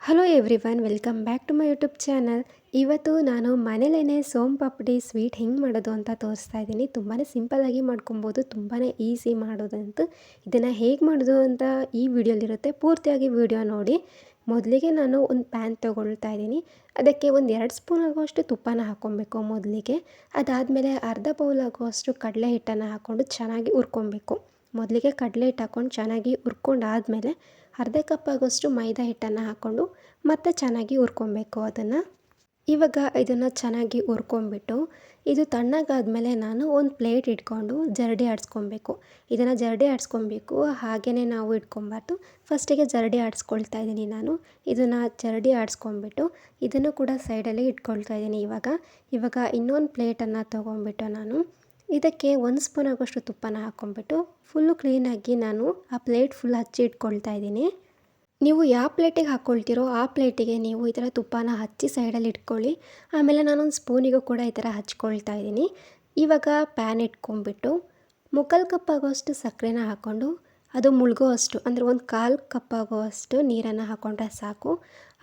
Hello everyone, welcome back to my YouTube channel. ಇವತ್ತು ನಾನು ಮನೇಲೇ ಸೋನ್ ಪಾಪಡಿ ಸ್ವೀಟ್ ಹೆಂಗೆ ಮಾಡೋದು ಅಂತ ತೋರಿಸ್ತಾ ಇದ್ದೀನಿ. ತುಂಬಾ ಸಿಂಪಲ್ಲಾಗಿ ಮಾಡ್ಕೊಬೋದು, ತುಂಬಾ ಈಸಿ ಮಾಡೋದಂತೂ. ಇದನ್ನು ಹೇಗೆ ಮಾಡೋದು ಅಂತ ಈ ವಿಡಿಯೋಲಿರುತ್ತೆ, ಪೂರ್ತಿಯಾಗಿ ವಿಡಿಯೋ ನೋಡಿ. ಮೊದಲಿಗೆ ನಾನು ಒಂದು ಪ್ಯಾನ್ ತೊಗೊಳ್ತಾ ಇದ್ದೀನಿ. ಅದಕ್ಕೆ ಒಂದು 2 ಸ್ಪೂನ್ ಆಗುವಷ್ಟು ತುಪ್ಪನ ಹಾಕ್ಕೊಬೇಕು ಮೊದಲಿಗೆ. ಅದಾದಮೇಲೆ ಅರ್ಧ ಬೌಲ್ ಆಗುವಷ್ಟು ಕಡಲೆ ಹಿಟ್ಟನ್ನು ಹಾಕ್ಕೊಂಡು ಚೆನ್ನಾಗಿ ಹುರ್ಕೊಬೇಕು. ಮೊದಲಿಗೆ ಕಡಲೆ ಹಿಟ್ಟು ಹಾಕ್ಕೊಂಡು ಚೆನ್ನಾಗಿ ಹುರ್ಕೊಂಡಾದಮೇಲೆ ಅರ್ಧ ಕಪ್ ಆಗೋಷ್ಟು ಮೈದಾ ಹಿಟ್ಟನ್ನು ಹಾಕ್ಕೊಂಡು ಮತ್ತೆ ಚೆನ್ನಾಗಿ ಹುರ್ಕೊಬೇಕು ಅದನ್ನು. ಇವಾಗ ಇದನ್ನು ಚೆನ್ನಾಗಿ ಹುರ್ಕೊಂಬಿಟ್ಟು ಇದು ತಣ್ಣಗಾದ್ಮೇಲೆ ನಾನು ಒಂದು ಪ್ಲೇಟ್ ಇಟ್ಕೊಂಡು ಜರಡಿ ಆಡಿಸ್ಕೊಬೇಕು. ಇದನ್ನು ಜರಡಿ ಆಡಿಸ್ಕೊಬೇಕು, ಹಾಗೆಯೇ ನಾವು ಇಟ್ಕೊಬಾರ್ದು. ಫಸ್ಟಿಗೆ ಜರಡಿ ಆಡಿಸ್ಕೊಳ್ತಾ ಇದ್ದೀನಿ ನಾನು. ಇದನ್ನು ಜರಡಿ ಆಡಿಸ್ಕೊಂಬಿಟ್ಟು ಇದನ್ನು ಕೂಡ ಸೈಡಲ್ಲಿ ಇಟ್ಕೊಳ್ತಾ ಇದ್ದೀನಿ. ಇವಾಗ ಇನ್ನೊಂದು ಪ್ಲೇಟನ್ನು ತೊಗೊಂಬಿಟ್ಟು ನಾನು ಇದಕ್ಕೆ 1 ಸ್ಪೂನ್ ಆಗೋಷ್ಟು ತುಪ್ಪನ ಹಾಕ್ಕೊಂಬಿಟ್ಟು ಫುಲ್ಲು ಕ್ಲೀನಾಗಿ ನಾನು ಆ ಪ್ಲೇಟ್ ಫುಲ್ ಹಚ್ಚಿ ಇಟ್ಕೊಳ್ತಾ ಇದ್ದೀನಿ. ನೀವು ಯಾವ ಪ್ಲೇಟಿಗೆ ಹಾಕ್ಕೊಳ್ತೀರೋ ಆ ಪ್ಲೇಟಿಗೆ ನೀವು ಈ ಥರ ತುಪ್ಪನ ಹಚ್ಚಿ ಸೈಡಲ್ಲಿ ಇಟ್ಕೊಳ್ಳಿ. ಆಮೇಲೆ ನಾನೊಂದು ಸ್ಪೂನಿಗೂ ಕೂಡ ಈ ಥರ ಹಚ್ಕೊಳ್ತಾ ಇದ್ದೀನಿ. ಇವಾಗ ಪ್ಯಾನ್ ಇಟ್ಕೊಂಬಿಟ್ಟು 3/4 ಕಪ್ ಆಗೋಷ್ಟು ಸಕ್ಕರೆನ ಹಾಕ್ಕೊಂಡು ಅದು ಮುಳುಗೋ ಅಷ್ಟು, ಅಂದರೆ 1/4 ಕಪ್ ಆಗುವಷ್ಟು ನೀರನ್ನು ಹಾಕ್ಕೊಂಡ್ರೆ ಸಾಕು.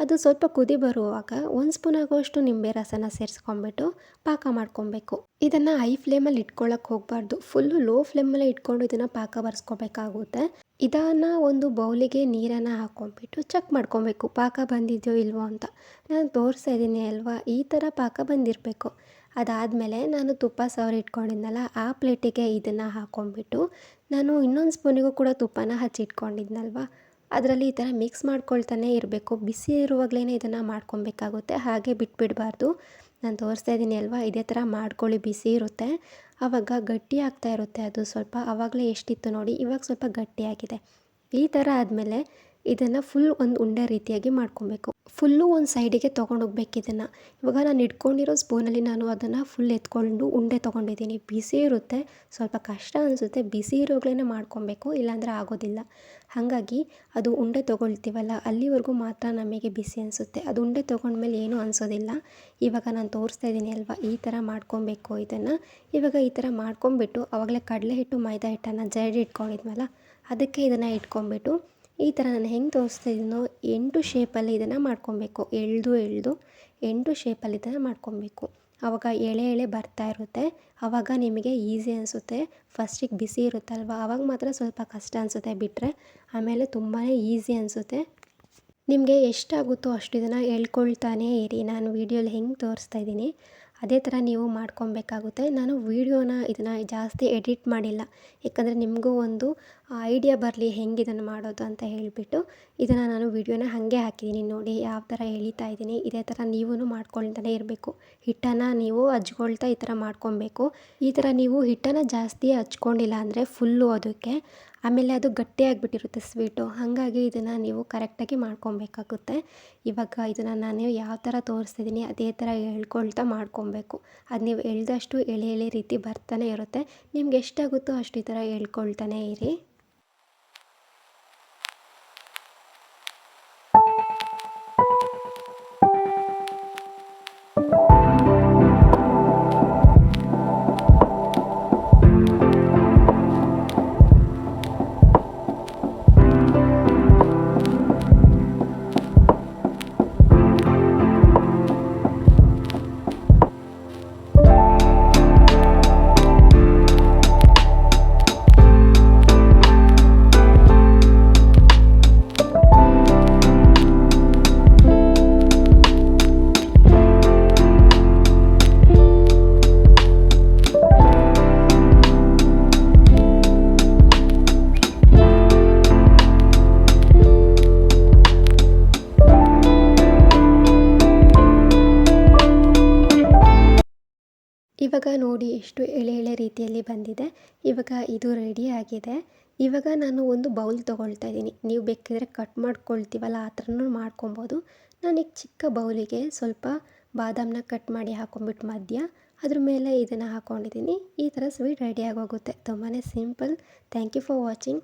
ಅದು ಸ್ವಲ್ಪ ಕುದಿ ಬರುವಾಗ 1 ಸ್ಪೂನ್ ಆಗುವಷ್ಟು ನಿಂಬೆ ರಸನ ಸೇರಿಸ್ಕೊಂಬಿಟ್ಟು ಪಾಕ ಮಾಡ್ಕೊಬೇಕು. ಇದನ್ನು ಹೈ ಫ್ಲೇಮಲ್ಲಿ ಇಟ್ಕೊಳ್ಳೋಕೆ ಹೋಗಬಾರ್ದು, ಫುಲ್ಲು ಲೋ ಫ್ಲೇಮಲ್ಲೇ ಇಟ್ಕೊಂಡು ಇದನ್ನು ಪಾಕ ಬರ್ಸ್ಕೊಬೇಕಾಗುತ್ತೆ. ಇದನ್ನು ಒಂದು ಬೌಲಿಗೆ ನೀರನ್ನು ಹಾಕ್ಕೊಂಬಿಟ್ಟು ಚೆಕ್ ಮಾಡ್ಕೊಬೇಕು, ಪಾಕ ಬಂದಿದೆಯೋ ಇಲ್ವೋ ಅಂತ. ನಾನು ತೋರಿಸ್ತಾ ಇದ್ದೀನಿ ಅಲ್ವಾ, ಈ ಥರ ಪಾಕ ಬಂದಿರಬೇಕು. ಅದಾದಮೇಲೆ ನಾನು ತುಪ್ಪ ಸವರಿ ಇಟ್ಕೊಂಡಿದ್ನಲ್ಲ ಆ ಪ್ಲೇಟಿಗೆ ಇದನ್ನು ಹಾಕ್ಕೊಂಬಿಟ್ಟು ನಾನು ಇನ್ನೊಂದು ಸ್ಪೂನಿಗೂ ಕೂಡ ತುಪ್ಪನ ಹಚ್ಚಿಟ್ಕೊಂಡಿದ್ನಲ್ವ, ಅದರಲ್ಲಿ ಈ ಥರ ಮಿಕ್ಸ್ ಮಾಡ್ಕೊಳ್ತಾನೆ ಇರಬೇಕು. ಬಿಸಿ ಇರುವಾಗಲೇ ಇದನ್ನು ಮಾಡ್ಕೊಬೇಕಾಗುತ್ತೆ, ಹಾಗೆ ಬಿಟ್ಬಿಡಬಾರ್ದು. ನಾನು ತೋರಿಸ್ತಾ ಇದ್ದೀನಿ ಅಲ್ವಾ, ಇದೇ ಥರ ಮಾಡ್ಕೊಳ್ಳಿ. ಬಿಸಿ ಇರುತ್ತೆ, ಆವಾಗ ಗಟ್ಟಿ ಆಗ್ತಾ ಇರುತ್ತೆ ಅದು ಸ್ವಲ್ಪ. ಆವಾಗಲೇ ಎಷ್ಟಿತ್ತು ನೋಡಿ, ಇವಾಗ ಸ್ವಲ್ಪ ಗಟ್ಟಿಯಾಗಿದೆ. ಈ ಥರ ಆದಮೇಲೆ ಇದನ್ನು ಫುಲ್ ಒಂದು ಉಂಡೆ ರೀತಿಯಾಗಿ ಮಾಡ್ಕೊಬೇಕು. ಫುಲ್ಲು ಒಂದು ಸೈಡಿಗೆ ತೊಗೊಂಡೋಗ್ಬೇಕು ಇದನ್ನು. ಇವಾಗ ನಾನು ಇಟ್ಕೊಂಡಿರೋ ಸ್ಪೂನಲ್ಲಿ ನಾನು ಅದನ್ನು ಫುಲ್ ಎತ್ಕೊಂಡು ಉಂಡೆ ತೊಗೊಂಡಿದ್ದೀನಿ. ಬಿಸಿ ಇರುತ್ತೆ, ಸ್ವಲ್ಪ ಕಷ್ಟ ಅನಿಸುತ್ತೆ. ಬಿಸಿ ಇರೋಗ್ಲೇ ಮಾಡ್ಕೊಬೇಕು, ಇಲ್ಲಾಂದರೆ ಆಗೋದಿಲ್ಲ. ಹಾಗಾಗಿ ಅದು ಉಂಡೆ ತೊಗೊಳ್ತೀವಲ್ಲ ಅಲ್ಲಿವರೆಗೂ ಮಾತ್ರ ನಮಗೆ ಬಿಸಿ ಅನಿಸುತ್ತೆ. ಅದು ಉಂಡೆ ತೊಗೊಂಡ್ಮೇಲೆ ಏನೂ ಅನಿಸೋದಿಲ್ಲ. ಇವಾಗ ನಾನು ತೋರಿಸ್ತಾ ಇದ್ದೀನಿ ಅಲ್ವಾ, ಈ ಥರ ಮಾಡ್ಕೊಬೇಕು ಇದನ್ನು. ಇವಾಗ ಈ ಥರ ಮಾಡ್ಕೊಂಬಿಟ್ಟು ಆವಾಗಲೇ ಕಡಲೆ ಹಿಟ್ಟು ಮೈದಾ ಹಿಟ್ಟನ್ನು ಜರಡಿ ಇಟ್ಕೊಂಡಿದ್ವಲ್ಲ ಅದಕ್ಕೆ ಇದನ್ನು ಇಟ್ಕೊಂಬಿಟ್ಟು ಈ ಥರ ನಾನು ಹೆಂಗೆ ತೋರಿಸ್ತಾ ಇದ್ದೀನೋ 8 ಶೇಪಲ್ಲಿ ಇದನ್ನು ಮಾಡ್ಕೊಬೇಕು. ಎಳೆದು 8 ಶೇಪಲ್ಲಿ ಇದನ್ನು ಮಾಡ್ಕೊಬೇಕು. ಆವಾಗ ಎಳೆ ಬರ್ತಾ ಇರುತ್ತೆ, ಆವಾಗ ನಿಮಗೆ ಈಸಿ ಅನಿಸುತ್ತೆ. ಫಸ್ಟಿಗೆ ಬಿಸಿ ಇರುತ್ತಲ್ವ, ಆವಾಗ ಮಾತ್ರ ಸ್ವಲ್ಪ ಕಷ್ಟ ಅನಿಸುತ್ತೆ, ಬಿಟ್ಟರೆ ಆಮೇಲೆ ತುಂಬಾ ಈಸಿ ಅನಿಸುತ್ತೆ. ನಿಮಗೆ ಎಷ್ಟಾಗುತ್ತೋ ಅಷ್ಟು ಇದನ್ನು ಎಳ್ಕೊಳ್ತಾನೇ ಇರಿ. ನಾನು ವೀಡಿಯೋಲಿ ಹೆಂಗೆ ತೋರಿಸ್ತಾ ಇದ್ದೀನಿ ಅದೇ ಥರ ನೀವು ಮಾಡ್ಕೊಬೇಕಾಗುತ್ತೆ. ನಾನು ಇದನ್ನು ಜಾಸ್ತಿ ಎಡಿಟ್ ಮಾಡಿಲ್ಲ, ಯಾಕಂದರೆ ನಿಮಗೂ ಒಂದು ಐಡಿಯಾ ಬರಲಿ ಹೆಂಗೆ ಇದನ್ನು ಮಾಡೋದು ಅಂತ ಹೇಳಿಬಿಟ್ಟು ಇದನ್ನು ನಾನು ವೀಡಿಯೋನ ಹಾಗೆ ಹಾಕಿದ್ದೀನಿ. ನೋಡಿ ಯಾವ ಥರ ಎಳಿತಾ ಇದ್ದೀನಿ, ಇದೇ ಥರ ನೀವೂ ಮಾಡ್ಕೊಳ್ತಾನೆ ಇರಬೇಕು. ಹಿಟ್ಟನ್ನು ನೀವು ಹಚ್ಕೊಳ್ತಾ ಈ ಥರ ಮಾಡ್ಕೊಬೇಕು. ಈ ಥರ ನೀವು ಹಿಟ್ಟನ್ನು ಜಾಸ್ತಿ ಹಚ್ಕೊಂಡಿಲ್ಲ ಅಂದರೆ ಫುಲ್ಲು ಅದಕ್ಕೆ ಆಮೇಲೆ ಅದು ಗಟ್ಟಿಯಾಗಿಬಿಟ್ಟಿರುತ್ತೆ ಸ್ವೀಟು. ಹಾಗಾಗಿ ಇದನ್ನು ನೀವು ಕರೆಕ್ಟಾಗಿ ಮಾಡ್ಕೊಬೇಕಾಗುತ್ತೆ. ಇವಾಗ ಇದನ್ನು ನಾನು ಯಾವ ಥರ ತೋರಿಸ್ತಿದ್ದೀನಿ ಅದೇ ಥರ ಎಳ್ಕೊಳ್ತಾ ಮಾಡ್ಕೊಬೇಕು. ಅದು ನೀವು ಎಳೆದಷ್ಟು ಎಳೆ ರೀತಿ ಬರ್ತಾನೆ ಇರುತ್ತೆ. ನಿಮ್ಗೆ ಎಷ್ಟಾಗುತ್ತೋ ಅಷ್ಟು ಈ ಥರ ಎಳ್ಕೊಳ್ತಾನೆ ಇರಿ. ಇವಾಗ ನೋಡಿ ಎಷ್ಟು ಎಳೆ ರೀತಿಯಲ್ಲಿ ಬಂದಿದೆ. ಇವಾಗ ಇದು ರೆಡಿ ಆಗಿದೆ. ಇವಾಗ ನಾನು ಒಂದು ಬೌಲ್ ತೊಗೊಳ್ತಾ ಇದ್ದೀನಿ. ನೀವು ಬೇಕಿದ್ರೆ ಕಟ್ ಮಾಡ್ಕೊಳ್ತೀವಲ್ಲ ಆ ಥರನೂ ಮಾಡ್ಕೊಬೋದು. ನಾನೀಗ ಚಿಕ್ಕ ಬೌಲಿಗೆ ಸ್ವಲ್ಪ ಬಾದಾಮನ್ನ ಕಟ್ ಮಾಡಿ ಹಾಕ್ಕೊಂಬಿಟ್ಟು ಮಧ್ಯ ಅದ್ರ ಮೇಲೆ ಇದನ್ನು ಹಾಕ್ಕೊಂಡಿದ್ದೀನಿ. ಈ ಥರ ಸ್ವೀಟ್ ರೆಡಿ ಆಗೋಗುತ್ತೆ. ತುಂಬಾ simple. Thank you for watching.